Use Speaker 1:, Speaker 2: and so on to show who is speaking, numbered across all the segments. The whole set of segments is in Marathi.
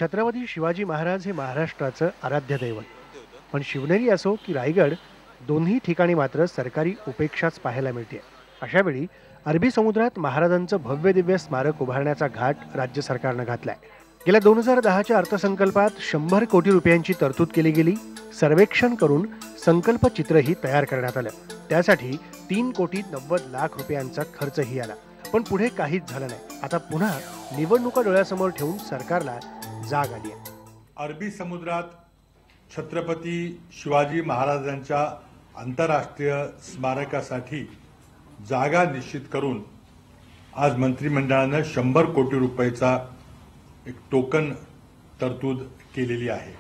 Speaker 1: छत्रपती शिवाजी महाराज हे महाराष्ट्राचं आराध्य दैवत. पण शिवनेरी असो की रायगड, दोन्ही ठिकाणी मात्र सरकारी उपेक्षाच पाहायला मिळते. अशावेळी अरबी समुद्रात महाराजांचं भव्य दिव्य स्मारक उभारण्याचा घाट राज्य सरकारनं घातलाय. गेल्या 2010च्या अर्थसंकल्पात 100 कोटी रुपयांची तरतूद केली गेली. सर्वेक्षण करून संकल्प चित्रही तयार करण्यात आलं. त्यासाठी 3,90,00,000 रुपयांचा खर्चही आला. पण पुढे काहीच झालं नाही. आता पुन्हा निवडणुका डोळ्यासमोर ठेवून सरकारला जाग आली आहे.
Speaker 2: अरबी समुद्रात छत्रपती शिवाजी महाराजांच्या आंतरराष्ट्रीय स्मारकासाठी जागा निश्चित करून आज मंत्रिमंडळानं 100 कोटी रुपयाचा एक टोकन तरतूद केलेली आहे.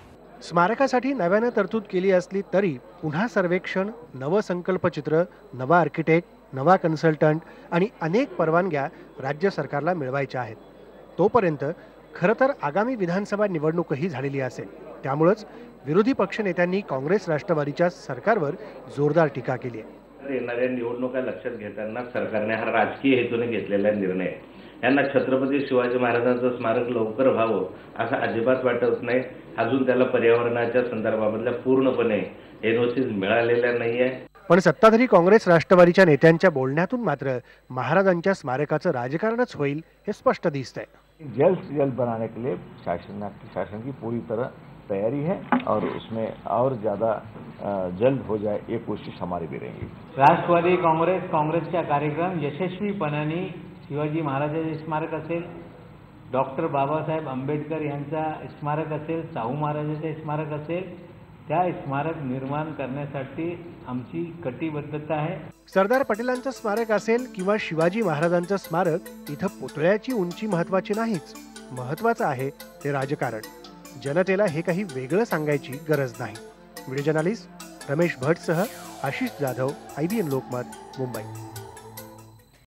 Speaker 1: स्मारकासाठी नव्यानं तरतूद केली असली तरी पुन्हा सर्वेक्षण, नवं संकल्पचित्र, नवा आर्किटेक्ट, नवा कन्सल्टंट आणि अनेक परवानग्या राज्य सरकारला मिळवायच्या आहेत. तोपर्यंत खरं तर आगामी विधानसभा निवडणूकही झालेली असेल. त्यामुळेच विरोधी पक्षनेत्यांनी काँग्रेस राष्ट्रवादीच्या सरकारवर जोरदार टीका केली आहे.
Speaker 3: येणाऱ्या निवडणुका लक्षात घेताना सरकारने हा राजकीय हेतूने घेतलेला निर्णय आहे. यांना छत्रपती शिवाजी महाराजांचं स्मारक लवकर व्हावं असं अजिबात वाटत नाही. अजून त्याला पर्यावरणाच्या संदर्भामधल्या पूर्णपणे एनओसी मिळालेल्या नाहीये.
Speaker 1: पण सत्ताधारी काँग्रेस राष्ट्रवादीच्या नेत्यांच्या बोलण्यातून मात्र महाराजांच्या स्मारकाचं राजकारणच होईल हे स्पष्ट दिसतंय.
Speaker 4: जल्द से जल्द बनाने के लिए शासन की पूरी तरह तैयारी है और उसमें और ज़्यादा जल्द हो जाए ये कोशिश हमारी भी रहेगी.
Speaker 5: राष्ट्रवादी काँग्रेसचा कार्यक्रम यशस्वीपणाने शिवाजी महाराजांचे स्मारक असेल, डॉक्टर बाबासाहेब आंबेडकर यांचा स्मारक असेल, शाहू महाराजांचे स्मारक असेल, त्या स्मारक निर्माण करण्यासाठी आमची कटिबद्धता आहे.
Speaker 1: सरदार पटेलांचं स्मारक असेल किंवा शिवाजी महाराजांचं स्मारक, इथं पुतळ्याची उंची महत्वाची नाहीच. महत्वाचं आहे ते राजकारण. जनतेला हे काही वेगळं सांगायची गरज नाही. व्हिडिओ जर्नलिस्ट रमेश भट्टसह आशिष जाधव, IBN लोकमत, मुंबई.